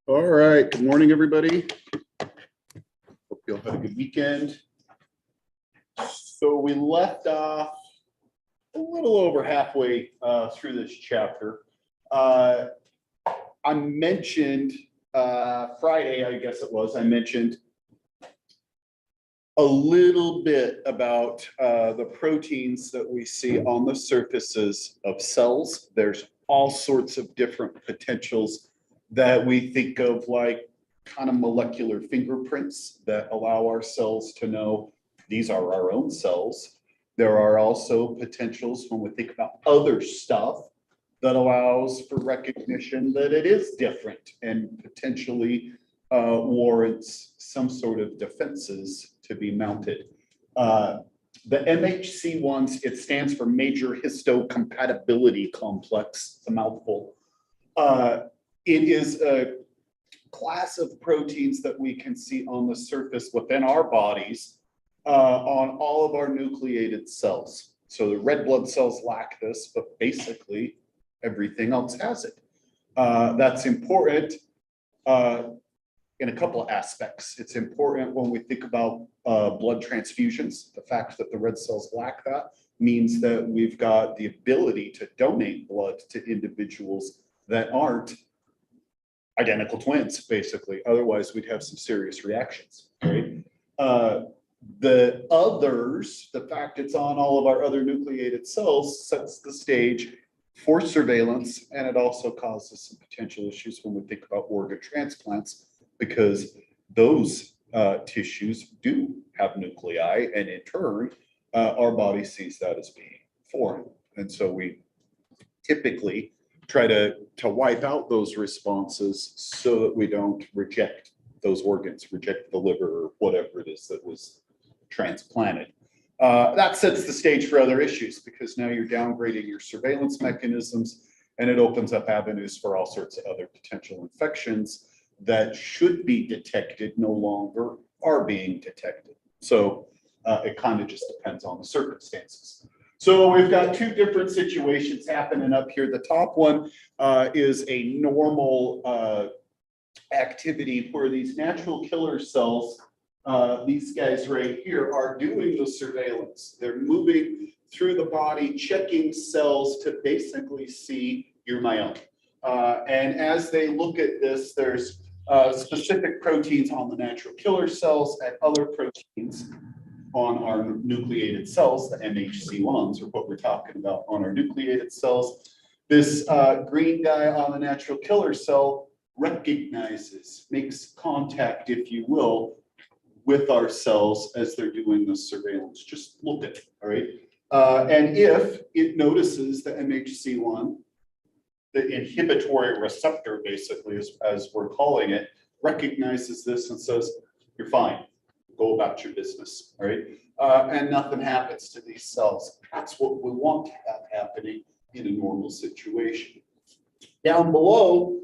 All right, good morning, everybody. Hope you all had a good weekend. So we left off a little over halfway through this chapter. I mentioned Friday, I guess it was, I mentioned a little bit about the proteins that we see on the surfaces of cells. There's all sorts of different potentials that we think of, like kind of molecular fingerprints that allow our cells to know these are our own cells. There are also potentials when we think about other stuff that allows for recognition that it is different and potentially warrants some sort of defenses to be mounted. The MHC ones, it stands for Major Histocompatibility Complex. It's a mouthful. It is a class of proteins that we can see on the surface within our bodies on all of our nucleated cells. So the red blood cells lack this, but basically everything else has it. That's important in a couple of aspects. It's important when we think about blood transfusions. The fact that the red cells lack that means that we've got the ability to donate blood to individuals that aren't identical twins, basically. Otherwise, we'd have some serious reactions, right? The others, the fact it's on all of our other nucleated cells sets the stage for surveillance, and it also causes some potential issues when we think about organ transplants, because those tissues do have nuclei, and in turn, our body sees that as being foreign. And so we typically try to wipe out those responses so that we don't reject those organs, reject the liver or whatever it is that was transplanted. That sets the stage for other issues, because now you're downgrading your surveillance mechanisms, and it opens up avenues for all sorts of other potential infections that should be detected no longer are being detected. So it kind of just depends on the circumstances. So we've got two different situations happening up here. The top one is a normal activity where these natural killer cells, these guys right here, are doing the surveillance. They're moving through the body, checking cells to basically see you're my own. And as they look at this, there's specific proteins on the natural killer cells and other proteins on our nucleated cells, the MHC1s, or what we're talking about on our nucleated cells. This green guy on the natural killer cell recognizes, makes contact, if you will, with our cells as they're doing the surveillance. Just look at it, all right? And if it notices the MHC1, the inhibitory receptor, basically, as we're calling it, recognizes this and says, you're fine. Go about your business, all right? And nothing happens to these cells. That's what we want to have happening in a normal situation. Down below,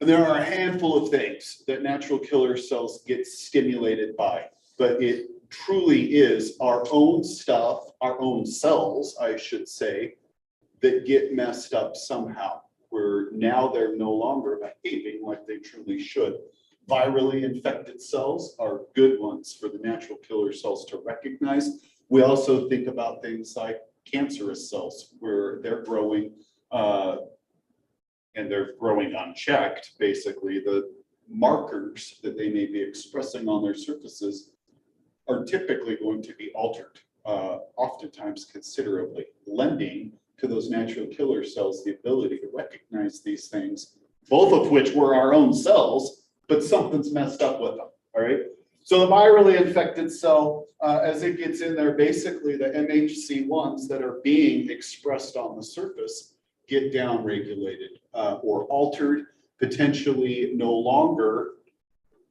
there are a handful of things that natural killer cells get stimulated by, but it truly is our own stuff, our own cells, I should say, that get messed up somehow, where now they're no longer behaving like they truly should. Virally infected cells are good ones for the natural killer cells to recognize. We also think about things like cancerous cells, where they're growing and they're growing unchecked. Basically, the markers that they may be expressing on their surfaces are typically going to be altered, oftentimes considerably, lending to those natural killer cells the ability to recognize these things, both of which were our own cells, but something's messed up with them, all right? So the virally infected cell, as it gets in there, basically the MHC1s that are being expressed on the surface get downregulated or altered, potentially no longer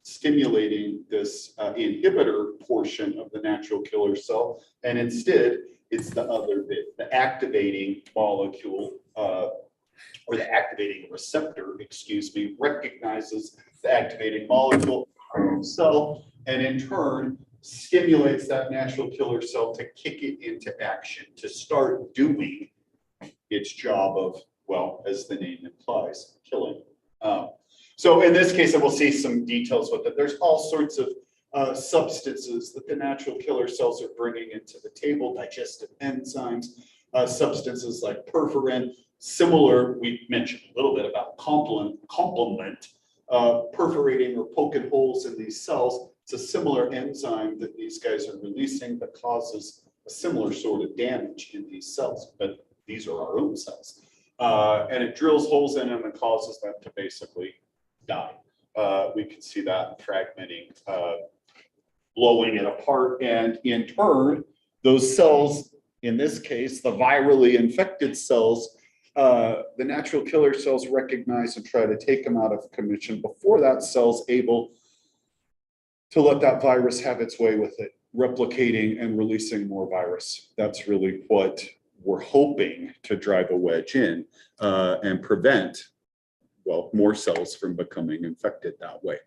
stimulating this inhibitor portion of the natural killer cell, and instead it's the other bit, the activating molecule, or the activating receptor, excuse me, recognizes the activating molecule cell, and in turn stimulates that natural killer cell to kick it into action, to start doing its job of, well, as the name implies, killing. So in this case, and we'll see some details with it, there's all sorts of substances that the natural killer cells are bringing into the table, digestive enzymes, substances like perforin, similar, we mentioned a little bit about complement, perforating or poking holes in these cells. It's a similar enzyme that these guys are releasing that causes a similar sort of damage in these cells, but these are our own cells. And it drills holes in them and causes them to basically die. We can see that fragmenting, blowing it apart, and in turn, those cells, in this case, the virally infected cells, the natural killer cells recognize and try to take them out of commission before that cell's able to let that virus have its way with it, replicating and releasing more virus. That's really what we're hoping to drive a wedge in and prevent, well, more cells from becoming infected that way.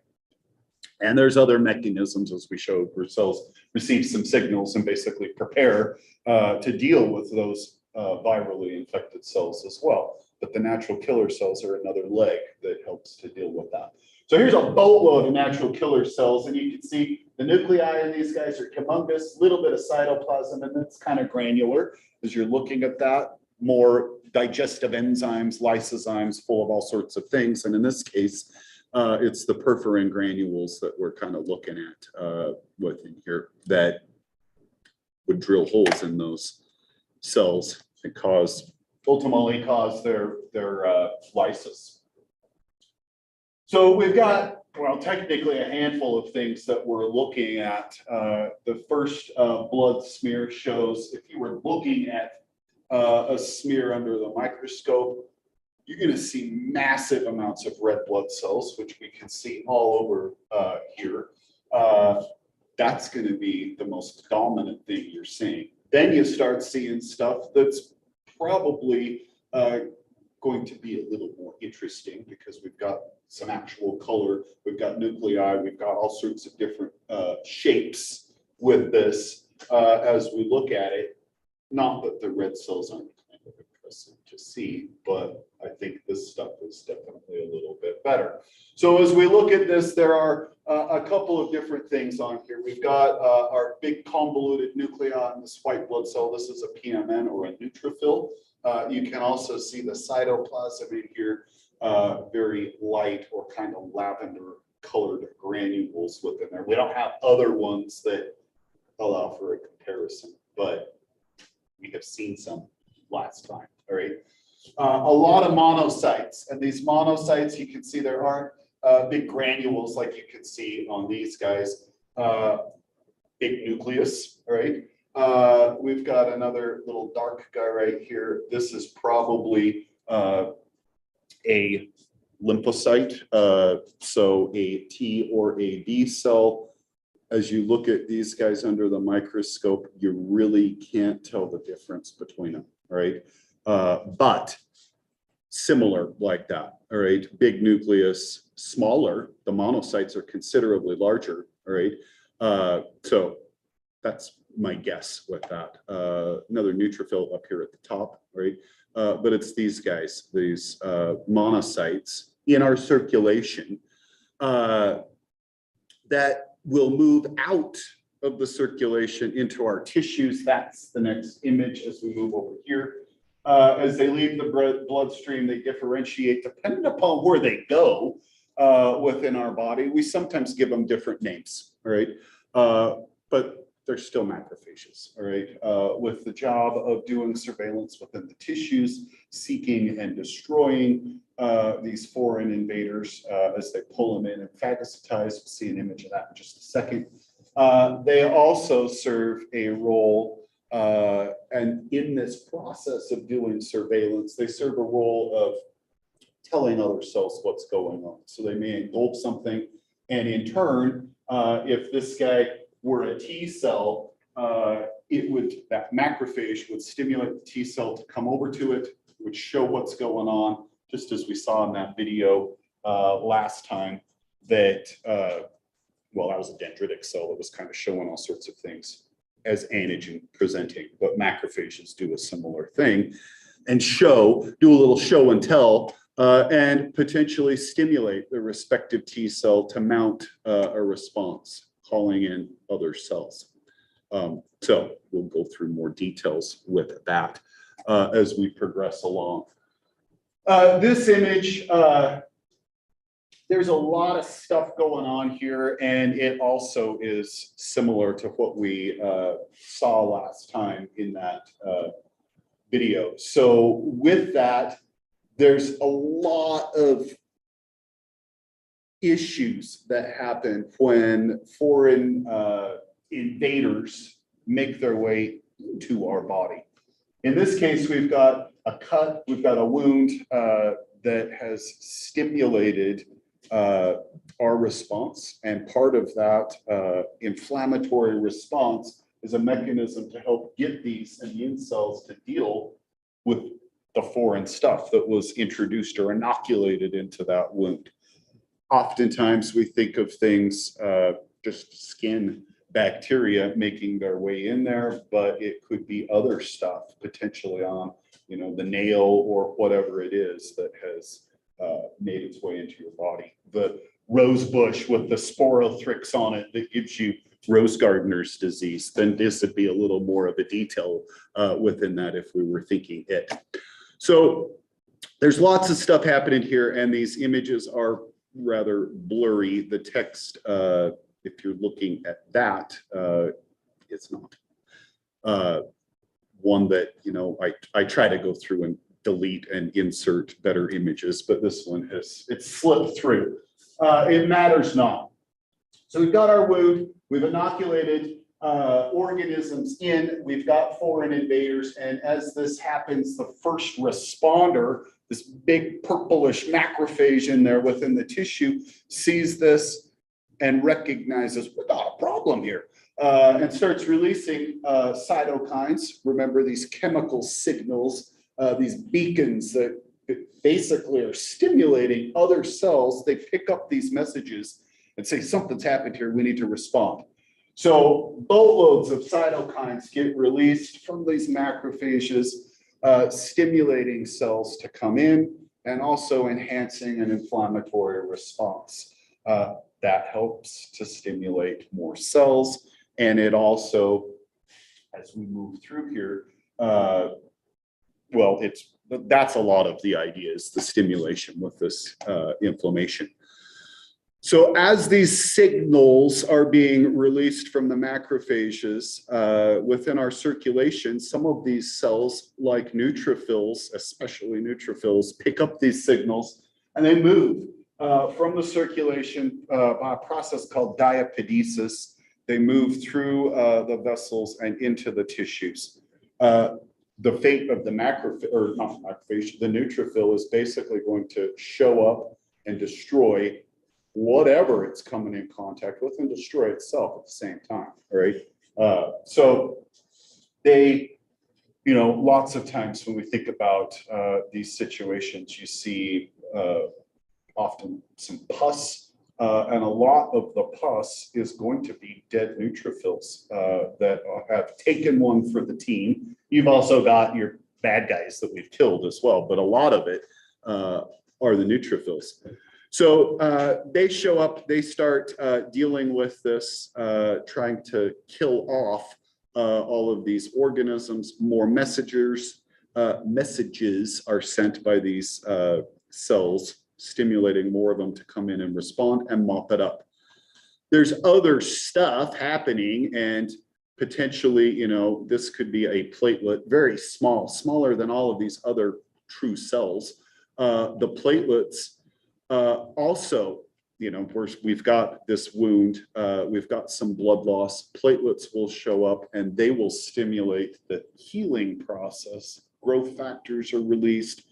And there's other mechanisms, as we showed, where cells receive some signals and basically prepare to deal with those virally infected cells as well. But the natural killer cells are another leg that helps to deal with that. So here's a boatload of natural killer cells, and you can see the nuclei in these guys are humongous, little bit of cytoplasm, and it's kind of granular. As you're looking at that, more digestive enzymes, lysozymes, full of all sorts of things. And in this case, it's the perforin granules that we're kind of looking at within here that would drill holes in those cells and ultimately cause their lysis. So we've got, well, technically a handful of things that we're looking at. The first blood smear shows, if you were looking at a smear under the microscope, you're going to see massive amounts of red blood cells, which we can see all over here. That's going to be the most dominant thing you're seeing. Then you start seeing stuff that's probably going to be a little more interesting because we've got some actual color, we've got nuclei, we've got all sorts of different shapes with this as we look at it. Not that the red cells aren't kind of impressive to see, but I think this stuff is definitely a little bit better. So as we look at this, there are a couple of different things on here. We've got our big convoluted nuclei in this white blood cell. This is a PMN or a neutrophil. You can also see the cytoplasm in here, very light or kind of lavender colored granules within there. We don't have other ones that allow for a comparison, but we have seen some last time, all right? A lot of monocytes, and these monocytes, you can see there aren't big granules like you can see on these guys. Big nucleus, all right? We've got another little dark guy right here. This is probably a lymphocyte, so a T or a B cell. As you look at these guys under the microscope, you really can't tell the difference between them, all right? But similar like that, all right? Big nucleus, smaller. The monocytes are considerably larger, all right? So that's my guess with that. Another neutrophil up here at the top, right? But it's these guys, these monocytes in our circulation that will move out of the circulation into our tissues. That's the next image as we move over here. As they leave the bloodstream, they differentiate depending upon where they go within our body. We sometimes give them different names, all right? But they're still macrophages, all right? With the job of doing surveillance within the tissues, seeking and destroying these foreign invaders as they pull them in and phagocytize. We'll see an image of that in just a second. They also serve a role, and in this process of doing surveillance, they serve a role of telling other cells what's going on. So they may engulf something, and in turn, if this guy were a T cell, that macrophage would stimulate the T cell to come over to it, would show what's going on, just as we saw in that video last time that, well, that was a dendritic cell that was kind of showing all sorts of things as antigen presenting, but macrophages do a similar thing and do a little show and tell and potentially stimulate the respective T cell to mount a response, calling in other cells. So we'll go through more details with that as we progress along. This image, there's a lot of stuff going on here, and it also is similar to what we saw last time in that video. So with that, there's a lot of issues that happen when foreign invaders make their way to our body. In this case, we've got a cut, we've got a wound that has stimulated our response, and part of that inflammatory response is a mechanism to help get these immune cells to deal with the foreign stuff that was introduced or inoculated into that wound. Oftentimes we think of things, just skin bacteria making their way in there, but it could be other stuff potentially on, you know, the nail or whatever it is that has made its way into your body. The rose bush with the sporothrix on it that gives you rose gardener's disease, then this would be a little more of a detail within that if we were thinking it. So there's lots of stuff happening here, and these images are rather blurry. The text, if you're looking at that, it's not. One that, you know, I try to go through and delete and insert better images, but this one it's slipped through. It matters not. So we've got our wound, we've inoculated organisms in, we've got foreign invaders, and as this happens, the first responder, this big purplish macrophage in there within the tissue, sees this and recognizes, we got a problem here, and starts releasing cytokines. Remember these chemical signals, these beacons that basically are stimulating other cells. They pick up these messages and say, something's happened here, we need to respond. So boatloads of cytokines get released from these macrophages, stimulating cells to come in and also enhancing an inflammatory response. That helps to stimulate more cells. And it also, as we move through here, well, that's a lot of the ideas, the stimulation with this inflammation. So as these signals are being released from the macrophages within our circulation, some of these cells, like neutrophils, especially neutrophils, pick up these signals and they move from the circulation by a process called diapedesis. They move through the vessels and into the tissues. The fate of the macrophage, or not macrophage, the neutrophil is basically going to show up and destroy whatever it's coming in contact with and destroy itself at the same time, right? So they, you know, lots of times when we think about these situations, you see often some pus, and a lot of the pus is going to be dead neutrophils that have taken one for the team. You've also got your bad guys that we've killed as well, but a lot of it are the neutrophils. So they show up, they start dealing with this, trying to kill off all of these organisms. More messages are sent by these cells, stimulating more of them to come in and respond and mop it up. There's other stuff happening, and potentially, you know, this could be a platelet, very small, smaller than all of these other true cells. The platelets also, you know, we've got this wound, we've got some blood loss. Platelets will show up and they will stimulate the healing process. Growth factors are released.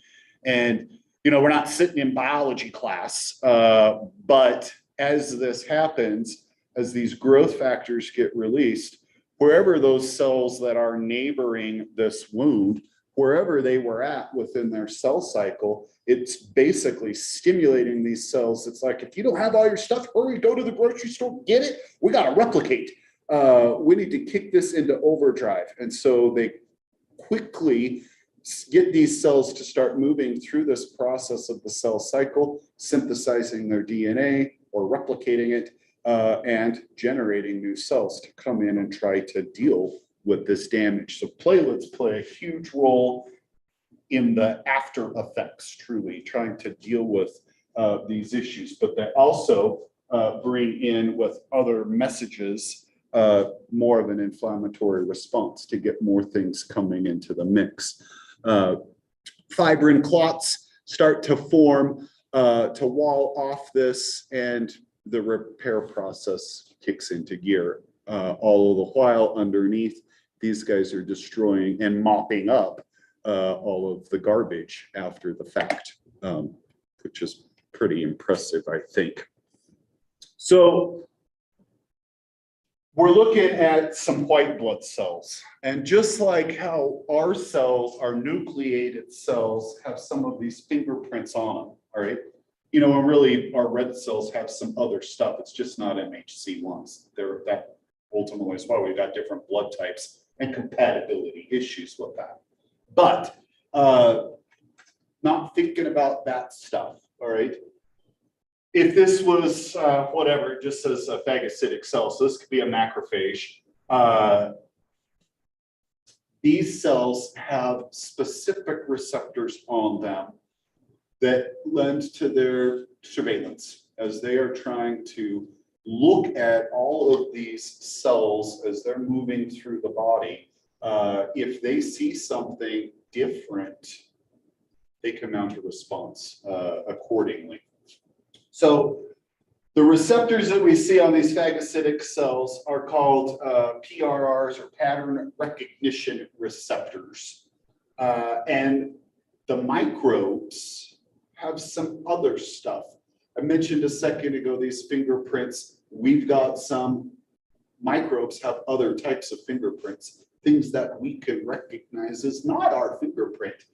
And, you know, we're not sitting in biology class, but as this happens, as these growth factors get released, wherever those cells that are neighboring this wound, wherever they were at within their cell cycle, it's basically stimulating these cells. It's like, if you don't have all your stuff, hurry, go to the grocery store, get it. We got to replicate. We need to kick this into overdrive. And so they quickly get these cells to start moving through this process of the cell cycle, synthesizing their DNA or replicating it, and generating new cells to come in and try to deal with this damage. So platelets play a huge role in the after effects, truly trying to deal with these issues, but they also bring in with other messages more of an inflammatory response to get more things coming into the mix. Fibrin clots start to form to wall off this, and the repair process kicks into gear. All the while underneath, these guys are destroying and mopping up all of the garbage after the fact, which is pretty impressive, I think. So we're looking at some white blood cells, and just like how our cells, our nucleated cells, have some of these fingerprints on them, all right? You know, and really our red cells have some other stuff. It's just not MHC ones. That ultimately is why we've got different blood types and compatibility issues with that. But not thinking about that stuff, all right? If this was whatever, it just says a phagocytic cell, so this could be a macrophage. These cells have specific receptors on them that lend to their surveillance as they are trying to look at all of these cells as they're moving through the body. If they see something different, they can mount a response accordingly. So the receptors that we see on these phagocytic cells are called PRRs, or pattern recognition receptors. And the microbes have some other stuff. I mentioned a second ago these fingerprints. We've got some microbes have other types of fingerprints, things that we can recognize as not our fingerprint.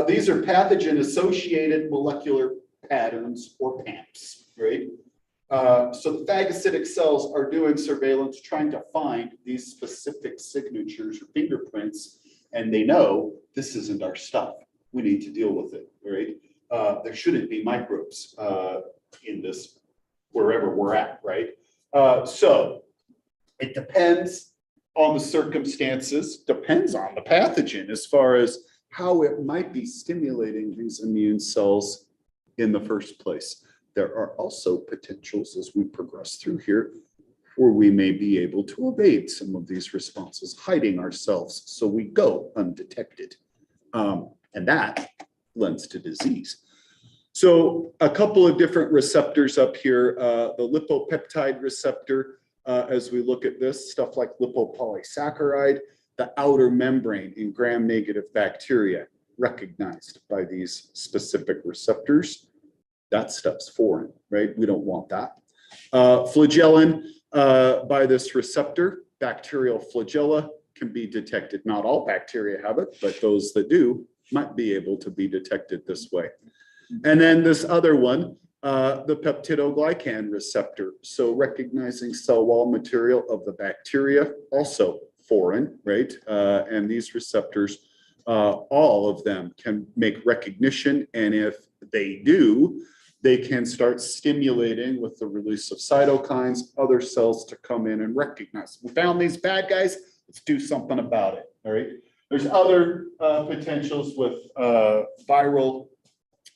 These are pathogen-associated molecular patterns, or PAMPs, right? So the phagocytic cells are doing surveillance, trying to find these specific signatures or fingerprints, and they know this isn't our stuff. We need to deal with it, right? There shouldn't be microbes in this, wherever we're at, right? So it depends on the circumstances, depends on the pathogen as far as how it might be stimulating these immune cells in the first place. There are also potentials as we progress through here where we may be able to evade some of these responses, hiding ourselves so we go undetected. And that lends to disease. So a couple of different receptors up here, the lipopeptide receptor, as we look at this, stuff like lipopolysaccharide, the outer membrane in gram-negative bacteria recognized by these specific receptors. That stuff's foreign, right? We don't want that. Flagellin by this receptor, bacterial flagella, can be detected. Not all bacteria have it, but those that do might be able to be detected this way. And then this other one, the peptidoglycan receptor. So recognizing cell wall material of the bacteria, also foreign, right? And these receptors, all of them can make recognition. And if they do, they can start stimulating with the release of cytokines, other cells to come in and recognize. We found these bad guys, let's do something about it, all right? There's other potentials with viral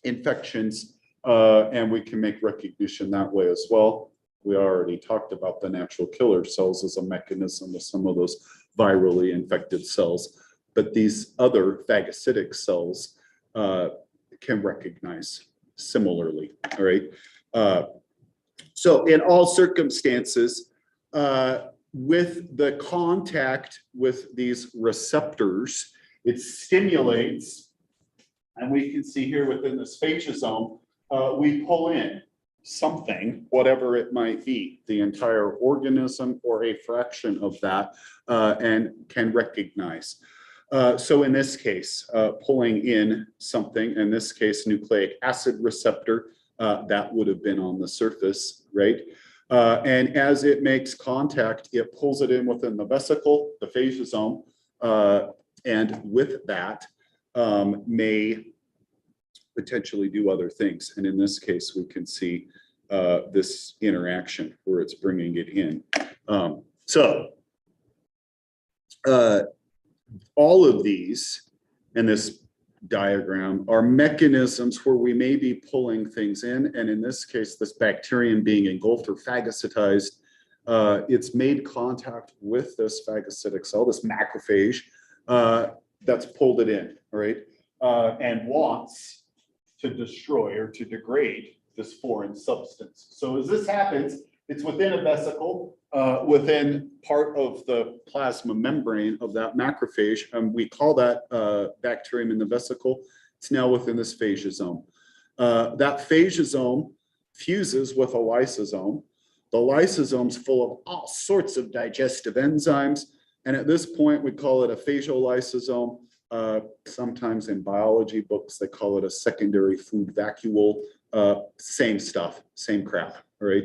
infections, and we can make recognition that way as well. We already talked about the natural killer cells as a mechanism of some of those virally infected cells, but these other phagocytic cells can recognize similarly, all right? So in all circumstances, with the contact with these receptors, it stimulates, and we can see here within the sphagiosome, we pull in something, whatever it might be, the entire organism or a fraction of that, and can recognize. So in this case, pulling in something, in this case, nucleic acid receptor, that would have been on the surface, right? And as it makes contact, it pulls it in within the vesicle, the phagiosome, and with that, may potentially do other things. And in this case, we can see this interaction where it's bringing it in. All of these in this diagram are mechanisms where we may be pulling things in. And in this case, this bacterium being engulfed or phagocytized, it's made contact with this phagocytic cell, this macrophage, that's pulled it in, right? And wants to destroy or to degrade this foreign substance. So as this happens, it's within a vesicle, within part of the plasma membrane of that macrophage. We call that bacterium in the vesicle. It's now within this phagocytome. That phagocytome fuses with a lysosome. The lysosome's full of all sorts of digestive enzymes. And at this point, we call it a phagolysosome. Sometimes in biology books, they call it a secondary food vacuole. Same stuff, same crap, right?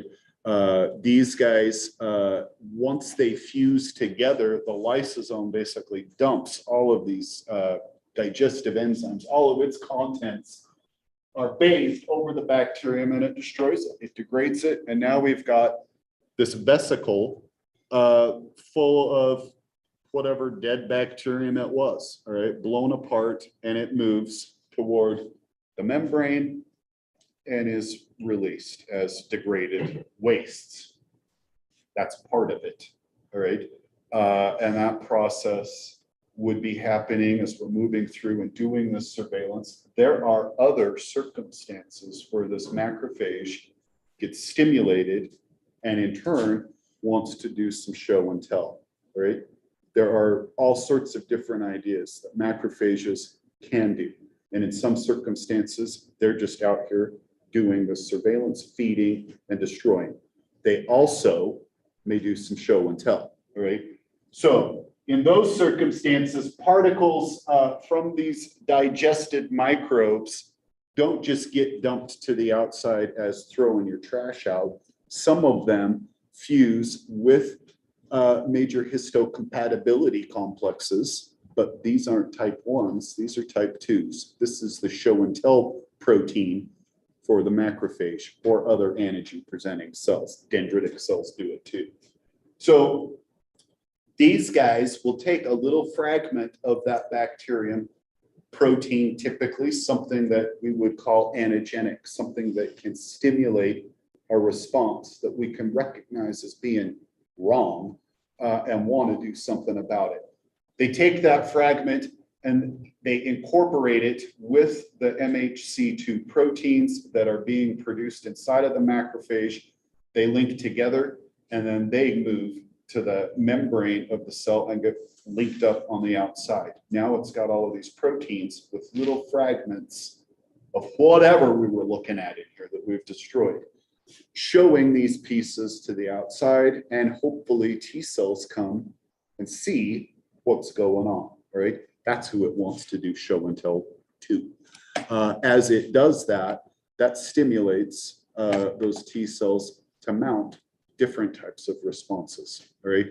These guys, once they fuse together, the lysosome basically dumps all of these digestive enzymes, all of its contents are bathed over the bacterium and it destroys it, it degrades it. And now we've got this vesicle full of whatever dead bacterium it was, all right, blown apart, and it moves toward the membrane and is released as degraded wastes. That's part of it, all right? And that process would be happening as we're moving through and doing this surveillance. There are other circumstances where this macrophage gets stimulated and in turn wants to do some show and tell, right? There are all sorts of different ideas that macrophages can do. And in some circumstances, they're just out here doing the surveillance, feeding, and destroying. They also may do some show and tell, right? So in those circumstances, particles from these digested microbes don't just get dumped to the outside as throwing your trash out. Some of them fuse with major histocompatibility complexes, but these aren't type 1s, these are type 2s. This is the show and tell protein for the macrophage or other antigen presenting cells. Dendritic cells do it too. So these guys will take a little fragment of that bacterium protein, typically something that we would call antigenic, something that can stimulate a response that we can recognize as being wrong and want to do something about it. They take that fragment and they incorporate it with the MHC2 proteins that are being produced inside of the macrophage. They link together and then they move to the membrane of the cell and get linked up on the outside. Now it's got all of these proteins with little fragments of whatever we were looking at in here that we've destroyed, showing these pieces to the outside, and hopefully T cells come and see what's going on, right? That's who it wants to do show and tell to. As it does that, that stimulates those T cells to mount different types of responses, right?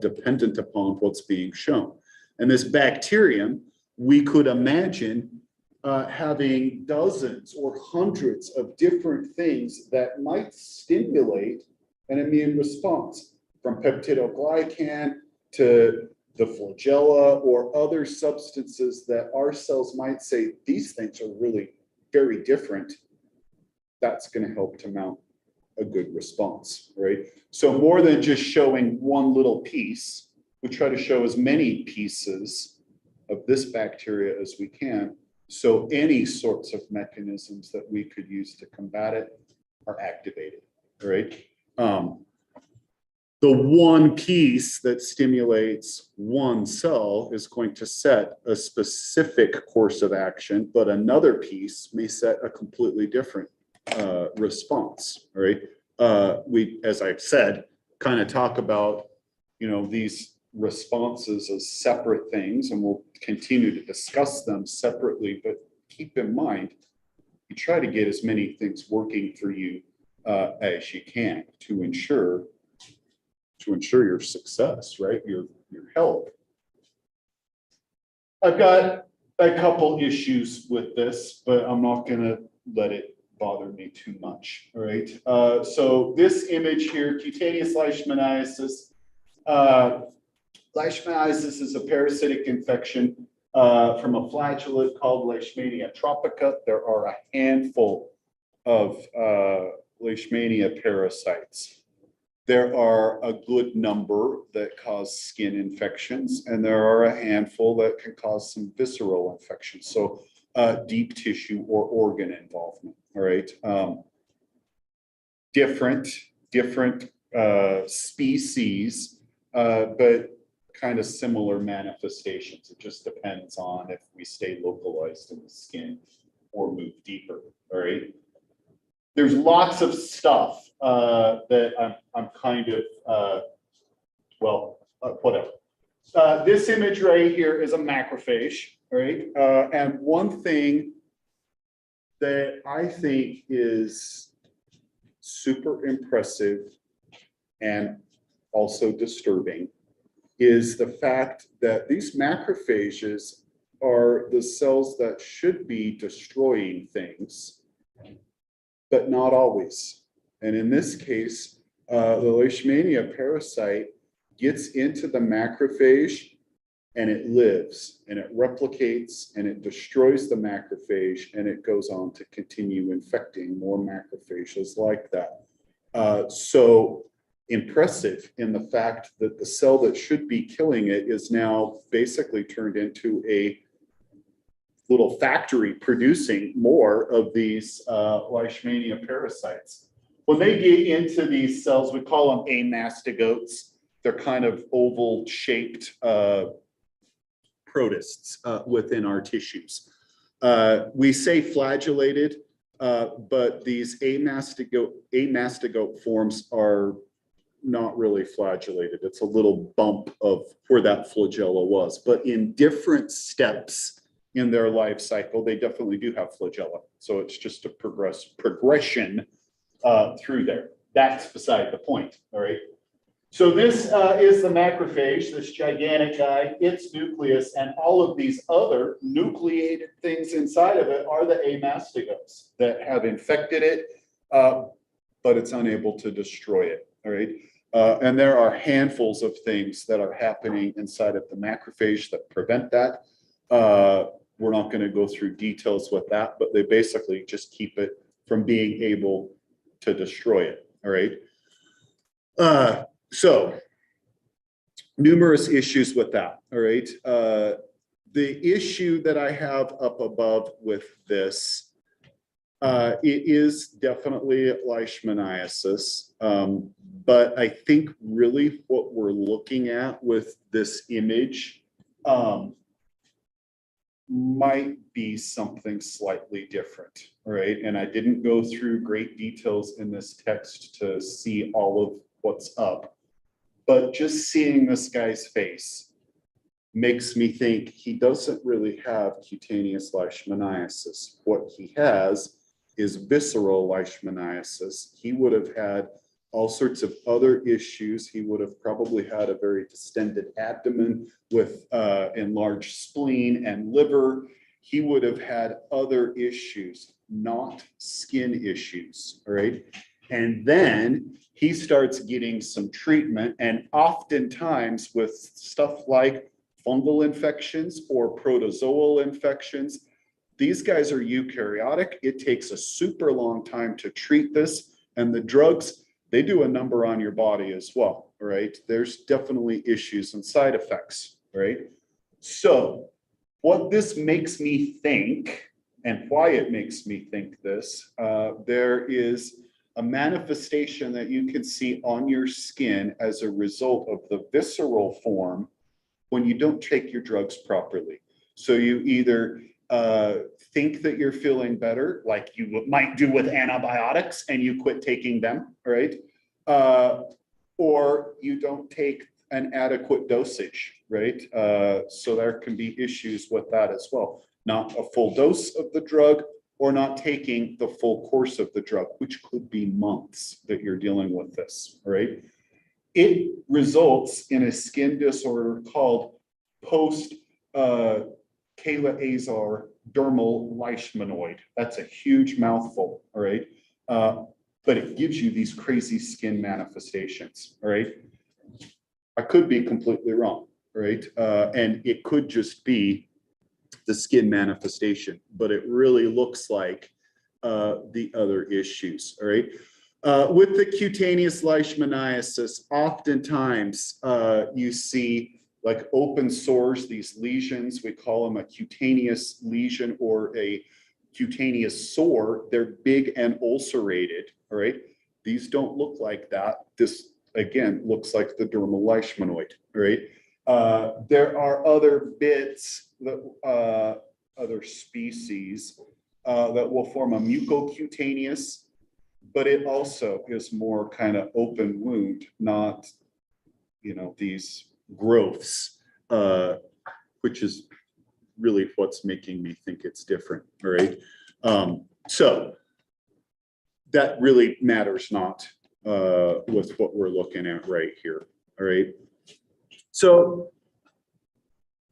Dependent upon what's being shown. And this bacterium, we could imagine having dozens or hundreds of different things that might stimulate an immune response, from peptidoglycan to the flagella or other substances that our cells might say, these things are really very different. That's going to help to mount a good response, right? So more than just showing one little piece, we try to show as many pieces of this bacteria as we can. So any sorts of mechanisms that we could use to combat it are activated, right? The one piece that stimulates one cell is going to set a specific course of action, but another piece may set a completely different response, right? We, as I've said, kind of talk about, you know, these responses as separate things, and we'll continue to discuss them separately, but keep in mind, you try to get as many things working for you as you can to ensure your success, right? Your health. I've got a couple issues with this, but I'm not gonna let it bother me too much, all right? So this image here, cutaneous leishmaniasis. Leishmaniasis is a parasitic infection from a flagellate called Leishmania tropica. There are a handful of Leishmania parasites. There are a good number that cause skin infections, and there are a handful that can cause some visceral infections. So deep tissue or organ involvement, all right? Different species, but kind of similar manifestations. It just depends on if we stay localized in the skin or move deeper, all right? There's lots of stuff that I'm kind of, whatever. This image right here is a macrophage, right? And one thing that I think is super impressive and also disturbing is the fact that these macrophages are the cells that should be destroying things, but not always. And in this case, the Leishmania parasite gets into the macrophage and it lives and it replicates and it destroys the macrophage and it goes on to continue infecting more macrophages like that. So impressive in the fact that the cell that should be killing it is now basically turned into a little factory producing more of these Leishmania parasites. When they get into these cells, we call them amastigotes. They're kind of oval shaped protists within our tissues. We say flagellated, but these amastigote forms are not really flagellated. It's a little bump of where that flagella was, but in different steps in their life cycle, they definitely do have flagella. So it's just a progression through there. That's beside the point, all right? So this is the macrophage, this gigantic guy, its nucleus, and all of these other nucleated things inside of it are the amastigotes that have infected it, but it's unable to destroy it, all right? And there are handfuls of things that are happening inside of the macrophage that prevent that. We're not going to go through details with that, but they basically just keep it from being able to destroy it, all right? So numerous issues with that, all right? The issue that I have up above with this, it is definitely Leishmaniasis, but I think really what we're looking at with this image might be something slightly different, all right? And I didn't go through great details in this text to see all of what's up, but just seeing this guy's face makes me think he doesn't really have cutaneous leishmaniasis. What he has is visceral leishmaniasis. He would have had all sorts of other issues. He would have probably had a very distended abdomen with enlarged spleen and liver. He would have had other issues, not skin issues, all right? And then he starts getting some treatment, and oftentimes with stuff like fungal infections or protozoal infections, these guys are eukaryotic. It takes a super long time to treat this, and the drugs, they do a number on your body as well, all right? There's definitely issues and side effects, right? So what this makes me think, and why it makes me think this, there is a manifestation that you can see on your skin as a result of the visceral form when you don't take your drugs properly. So you either think that you're feeling better, like you might do with antibiotics, and you quit taking them, right? Or you don't take an adequate dosage, right? So there can be issues with that as well. Not a full dose of the drug, or not taking the full course of the drug, which could be months that you're dealing with this, right? It results in a skin disorder called post-cavitary Kayla azar dermal leishmanoid. That's a huge mouthful, all right? But it gives you these crazy skin manifestations, all right? I could be completely wrong, right? And it could just be the skin manifestation, but it really looks like the other issues, all right? With the cutaneous leishmaniasis, oftentimes you see like open sores, these lesions, we call them a cutaneous lesion or a cutaneous sore. They're big and ulcerated, all right? These don't look like that. This, again, looks like the dermal leishmanoid, all right? There are other bits, that, other species that will form a mucocutaneous, but it also is more kind of open wound, not, you know, these growths, which is really what's making me think it's different, all right? So that really matters not with what we're looking at right here, all right? So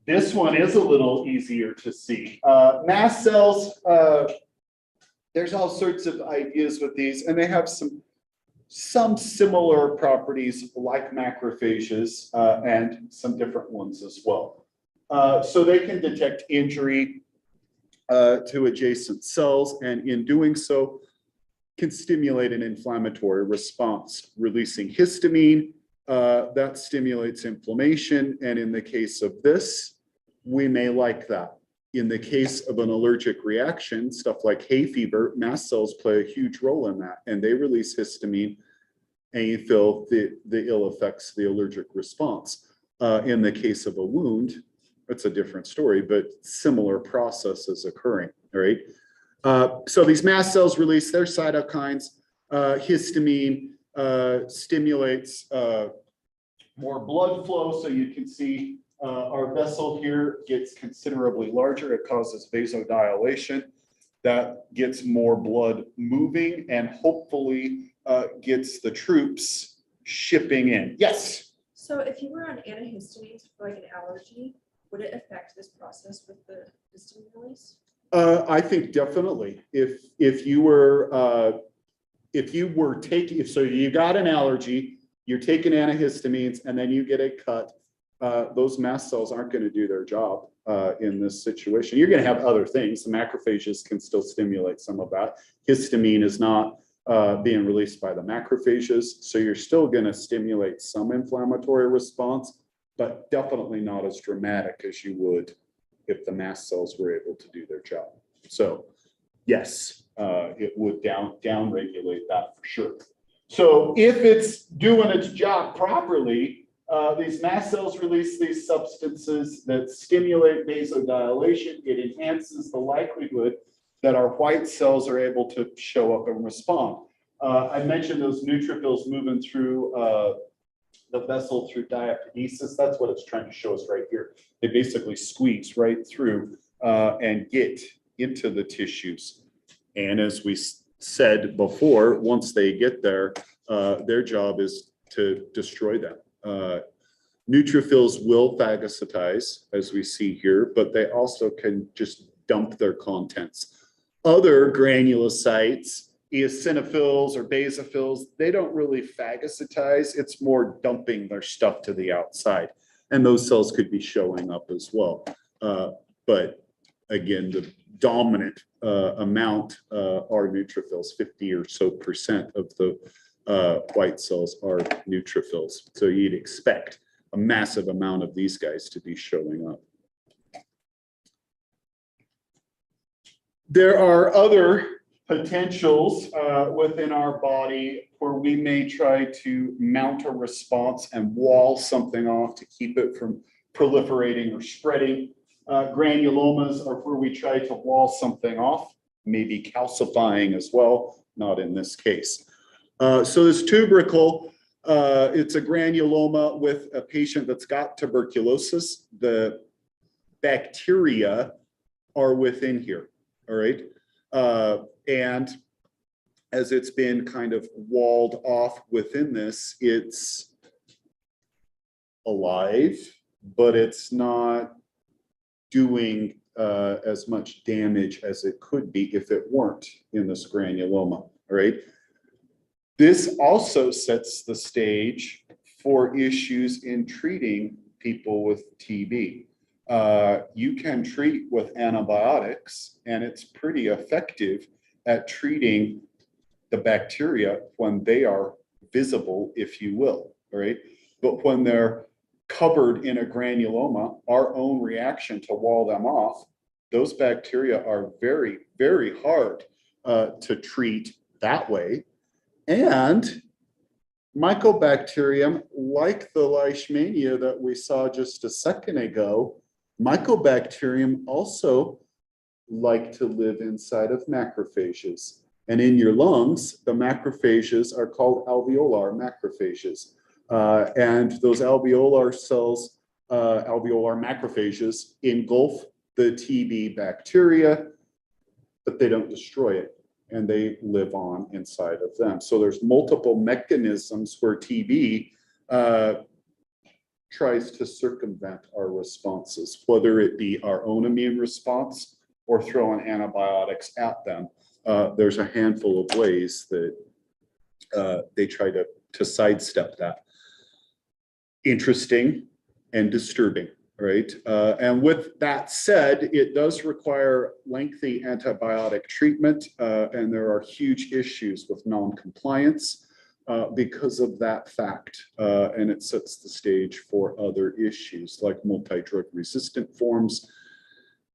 this one is a little easier to see. Mast cells, there's all sorts of ideas with these, and they have some similar properties like macrophages and some different ones as well. So they can detect injury to adjacent cells, and in doing so, can stimulate an inflammatory response, releasing histamine. That stimulates inflammation, and in the case of this, we may like that. In the case of an allergic reaction, stuff like hay fever, mast cells play a huge role in that, and they release histamine, and you feel the ill effects, the allergic response. In the case of a wound, it's a different story, but similar processes occurring, all right? So these mast cells release their cytokines. Histamine stimulates more blood flow, so you can see our vessel here gets considerably larger. It causes vasodilation. That gets more blood moving and hopefully gets the troops shipping in. Yes? So if you were on antihistamines for like an allergy, would it affect this process with the histamine release? I think definitely. If you were taking, so you got an allergy, you're taking antihistamines, and then you get a cut, those mast cells aren't going to do their job in this situation. You're going to have other things. The macrophages can still stimulate some of that. Histamine is not being released by the macrophages, so you're still going to stimulate some inflammatory response, but definitely not as dramatic as you would if the mast cells were able to do their job. So yes, it would down regulate that for sure. So if it's doing its job properly, these mast cells release these substances that stimulate vasodilation. It enhances the likelihood that our white cells are able to show up and respond. I mentioned those neutrophils moving through the vessel through diapedesis. That's what it's trying to show us right here. They basically squeeze right through and get into the tissues. And as we said before, once they get there, their job is to destroy them. Neutrophils will phagocytize, as we see here, but they also can just dump their contents. Other granulocytes, eosinophils or basophils, they don't really phagocytize. It's more dumping their stuff to the outside. And those cells could be showing up as well. But again, the dominant amount are neutrophils. 50% or so of the white cells are neutrophils. So you'd expect a massive amount of these guys to be showing up. There are other potentials within our body where we may try to mount a response and wall something off to keep it from proliferating or spreading. Granulomas are where we try to wall something off, maybe calcifying as well, not in this case. So this tubercle, it's a granuloma with a patient that's got tuberculosis. The bacteria are within here, all right? And as it's been kind of walled off within this, it's alive, but it's not doing as much damage as it could be if it weren't in this granuloma, right? This also sets the stage for issues in treating people with TB. You can treat with antibiotics, and it's pretty effective at treating the bacteria when they are visible, if you will, right? But when they're covered in a granuloma, our own reaction to wall them off, those bacteria are very, very hard to treat that way. And Mycobacterium, like the Leishmania that we saw just a second ago, Mycobacterium also like to live inside of macrophages. And in your lungs, the macrophages are called alveolar macrophages. And those alveolar cells, alveolar macrophages, engulf the TB bacteria, but they don't destroy it, and they live on inside of them. So there's multiple mechanisms where TB tries to circumvent our responses, whether it be our own immune response or throwing antibiotics at them. There's a handful of ways that they try to sidestep that. Interesting and disturbing, right? And with that said, it does require lengthy antibiotic treatment, and there are huge issues with non-compliance because of that fact. And it sets the stage for other issues like multi-drug resistant forms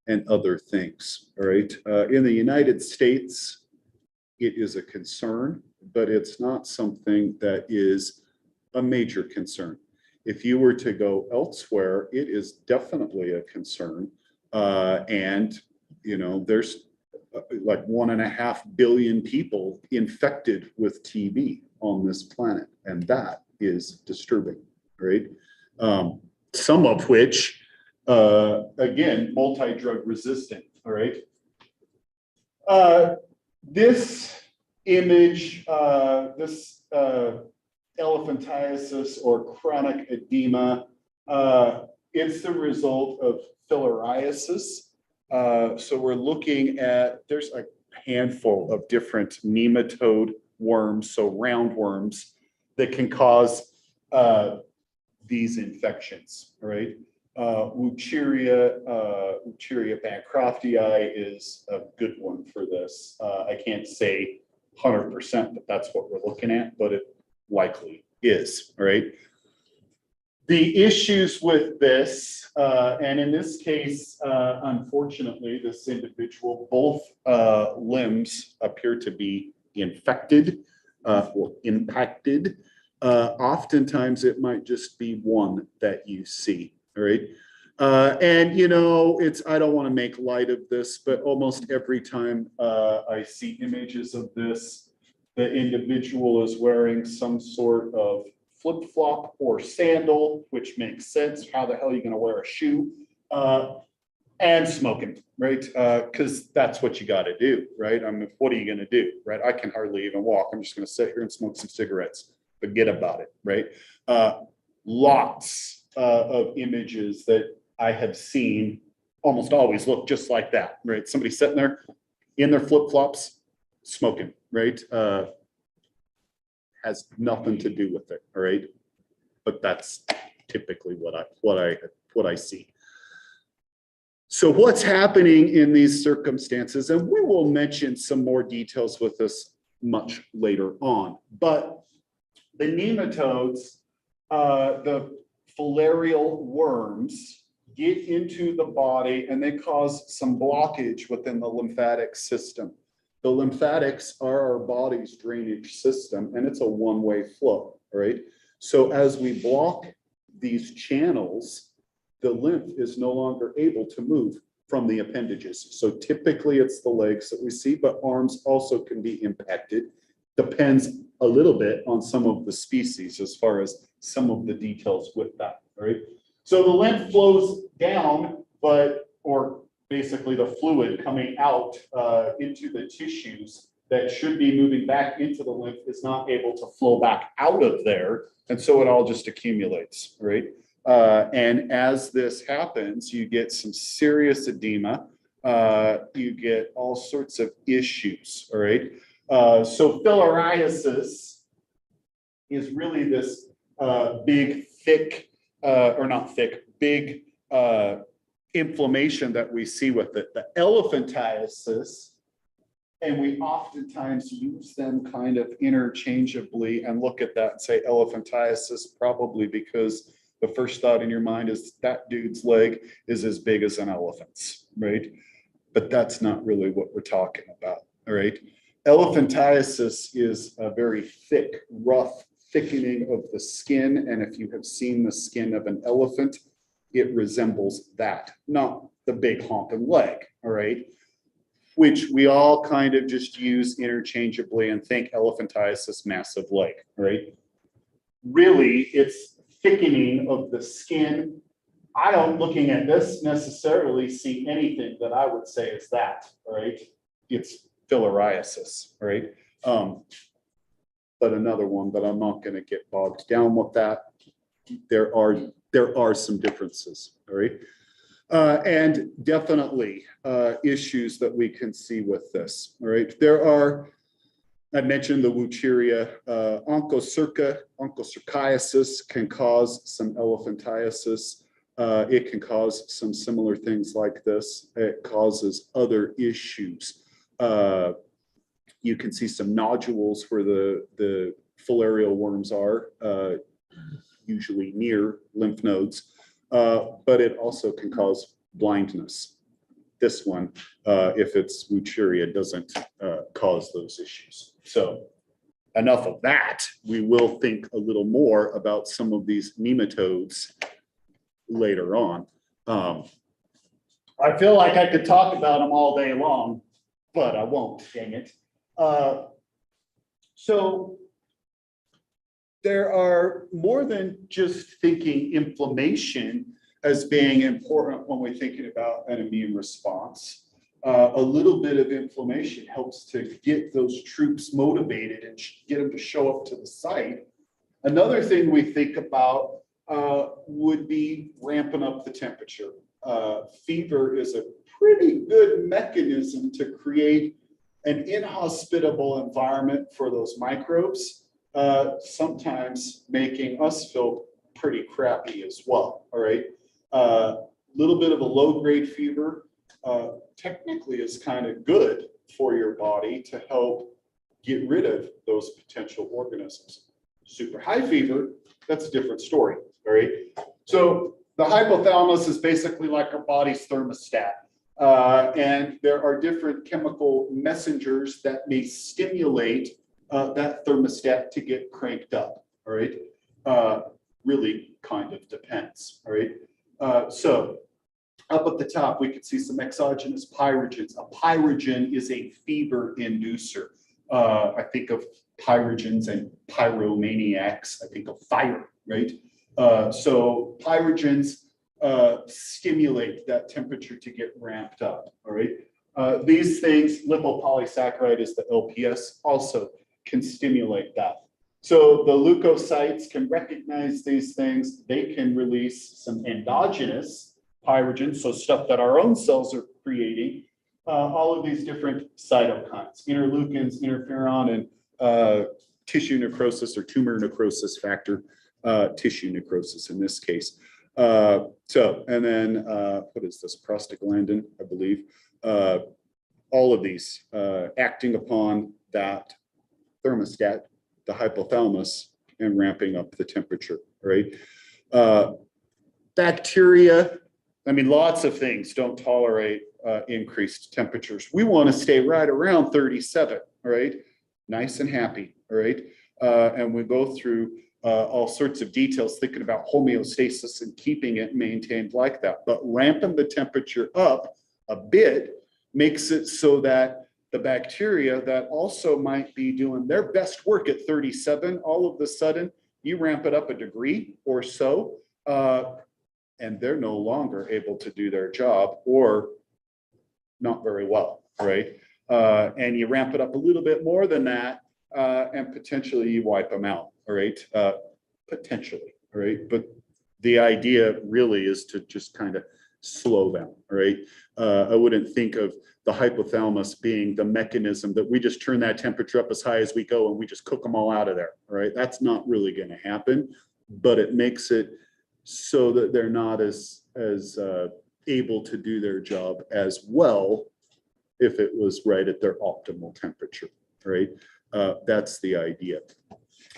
and other things, all right? In the United States, it is a concern, but it's not something that is a major concern. If you were to go elsewhere, it is definitely a concern. And, you know, there's like 1.5 billion people infected with TB on this planet, and that is disturbing, right? Some of which, again, multi-drug resistant, all right? This image, this elephantiasis or chronic edema, it's the result of filariasis. So we're looking at, there's a handful of different nematode worms, so roundworms, that can cause these infections, right? Wucheria bancroftii is a good one for this. I can't say 100% that that's what we're looking at, but it likely is, right? The issues with this, and in this case, unfortunately, this individual, both limbs appear to be infected or impacted. Oftentimes, it might just be one that you see, right? And, you know, I don't want to make light of this, but almost every time I see images of this, the individual is wearing some sort of flip-flop or sandal, which makes sense. How the hell are you going to wear a shoe? And smoking, right? Because that's what you got to do, right? I mean, what are you going to do, right? I can hardly even walk. I'm just going to sit here and smoke some cigarettes. Forget about it, right? Lots of images that I have seen almost always look just like that, right? Somebody sitting there in their flip-flops smoking, right? Has nothing to do with it, all right? But that's typically what I see. So what's happening in these circumstances, and we will mention some more details with this much later on, but the nematodes, the filarial worms, get into the body and they cause some blockage within the lymphatic system. The lymphatics are our body's drainage system, and it's a one-way flow, right? So as we block these channels, the lymph is no longer able to move from the appendages. So typically it's the legs that we see, but arms also can be impacted. Depends a little bit on some of the species as far as some of the details with that, right? So the lymph flows down, or basically the fluid coming out into the tissues that should be moving back into the lymph is not able to flow back out of there. And so it all just accumulates, right? And as this happens, you get some serious edema. You get all sorts of issues, all right? So filariasis is really this big, thick, or not thick, big inflammation that we see with it. The elephantiasis, and we oftentimes use them kind of interchangeably and look at that and say elephantiasis, probably because the first thought in your mind is that dude's leg is as big as an elephant's, right? But that's not really what we're talking about, all right? Elephantiasis is a very thick, rough thickening of the skin. And if you have seen the skin of an elephant, it resembles that, not the big honking leg, all right? Which we all kind of just use interchangeably and think elephantiasis, massive leg, right? Really, it's thickening of the skin. I don't, looking at this, necessarily see anything that I would say is that, all right? It's filariasis, all right? But another one, but I'm not going to get bogged down with that. There are some differences, all right? And definitely issues that we can see with this, all right? There are, I mentioned the Wucheria, onchocerciasis can cause some elephantiasis. It can cause some similar things like this. It causes other issues. You can see some nodules where the filarial worms are, usually near lymph nodes, but it also can cause blindness. This one, if it's Wucheria, doesn't cause those issues. So enough of that. We will think a little more about some of these nematodes later on. I feel like I could talk about them all day long, but I won't, dang it. So there are more than just thinking inflammation as being important when we're thinking about an immune response. A little bit of inflammation helps to get those troops motivated and get them to show up to the site. Another thing we think about would be ramping up the temperature. Fever is a pretty good mechanism to create an inhospitable environment for those microbes, sometimes making us feel pretty crappy as well, all right? Little bit of a low-grade fever technically is kind of good for your body to help get rid of those potential organisms. Super high fever, that's a different story, all right? So the hypothalamus is basically like our body's thermostat. And there are different chemical messengers that may stimulate that thermostat to get cranked up, all right? Really kind of depends, all right? So up at the top, we could see some exogenous pyrogens. A pyrogen is a fever inducer. I think of pyrogens and pyromaniacs. I think of fire, right? So pyrogens stimulate that temperature to get ramped up, all right? These things, lipopolysaccharide is the LPS, also can stimulate that. So the leukocytes can recognize these things. They can release some endogenous pyrogens, so stuff that our own cells are creating, all of these different cytokines, interleukins, interferon, and tissue necrosis or tumor necrosis factor, tissue necrosis in this case. And then what is this, prostaglandin, I believe. All of these acting upon that thermostat, the hypothalamus, and ramping up the temperature, right? Bacteria, I mean, lots of things don't tolerate increased temperatures. We want to stay right around 37, all right? Nice and happy, all right? And we go through all sorts of details thinking about homeostasis and keeping it maintained like that. But ramping the temperature up a bit makes it so that the bacteria that also might be doing their best work at 37, all of a sudden, you ramp it up a degree or so, and they're no longer able to do their job or not very well, right? And you ramp it up a little bit more than that, and potentially you wipe them out, all right? Potentially, all right? But the idea really is to just kind of slow down, right? I wouldn't think of the hypothalamus being the mechanism that we just turn that temperature up as high as we go and we just cook them all out of there, right? That's not really going to happen, but it makes it so that they're not as able to do their job as well if it was right at their optimal temperature, right? That's the idea.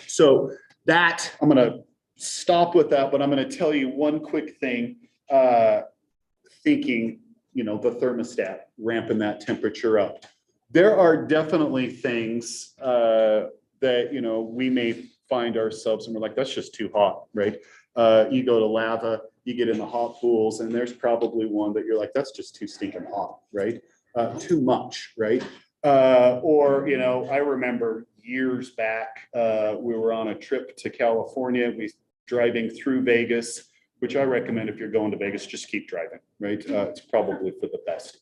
So that, I'm going to stop with that, but I'm going to tell you one quick thing, thinking, you know, the thermostat, ramping that temperature up. There are definitely things that, you know, we may find ourselves and we're like, that's just too hot, right? You go to lava, you get in the hot pools, and there's probably one that you're like, that's just too stinking hot, right? Too much, right? Or, you know, I remember years back, we were on a trip to California, we driving through Vegas, which I recommend if you're going to Vegas, just keep driving, right? It's probably for the best.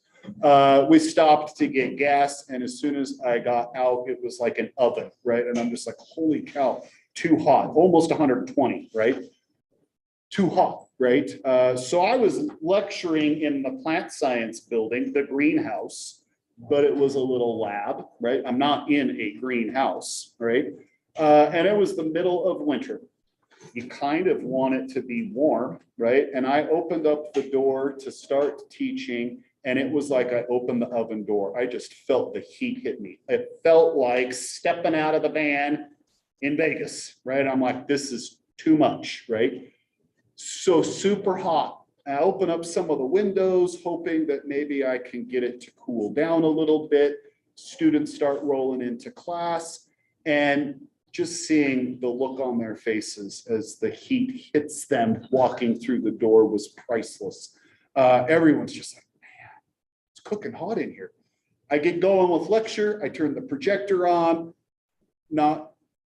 We stopped to get gas, and as soon as I got out, it was like an oven, right? And I'm just like, holy cow, too hot, almost 120, right? Too hot, right? So I was lecturing in the plant science building, the greenhouse, but it was a little lab, right? I'm not in a greenhouse, right? And it was the middle of winter. You kind of want it to be warm, right? And I opened up the door to start teaching, and it was like I opened the oven door. I just felt the heat hit me. It felt like stepping out of the van in Vegas, right? I'm like, this is too much, right? So super hot. I open up some of the windows, hoping that maybe I can get it to cool down a little bit. Students start rolling into class, and just seeing the look on their faces as the heat hits them walking through the door was priceless. Everyone's just like, man, it's cooking hot in here. I get going with lecture. I turn the projector on. Not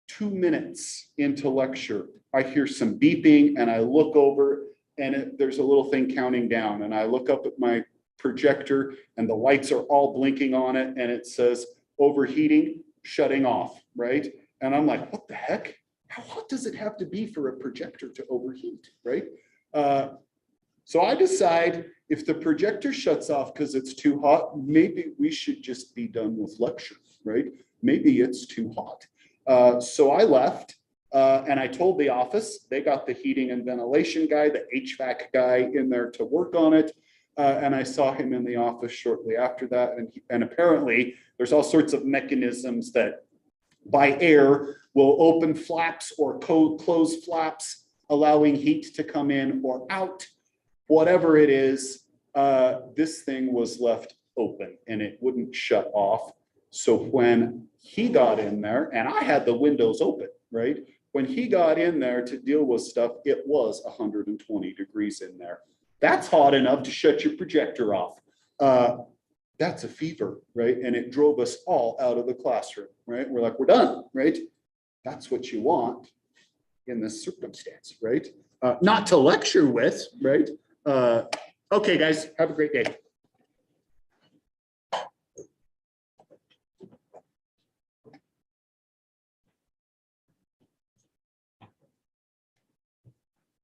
2 minutes into lecture, I hear some beeping, and I look over, and there's a little thing counting down, and I look up at my projector, and the lights are all blinking on it, and it says overheating, shutting off, right? And I'm like, what the heck? How hot does it have to be for a projector to overheat, right? So I decide if the projector shuts off because it's too hot, maybe we should just be done with lecture, right? Maybe it's too hot. So I left, and I told the office. They got the heating and ventilation guy, the HVAC guy in there to work on it. And I saw him in the office shortly after that. And apparently there's all sorts of mechanisms that by air will open flaps or close flaps, allowing heat to come in or out. Whatever it is, this thing was left open and it wouldn't shut off. So when he got in there, and I had the windows open, right? When he got in there to deal with stuff, it was 120 degrees in there. That's hot enough to shut your projector off. That's a fever, right? And it drove us all out of the classroom, right? We're like, we're done, right? That's what you want in this circumstance, right? Not to lecture with, right? Okay, guys, have a great day.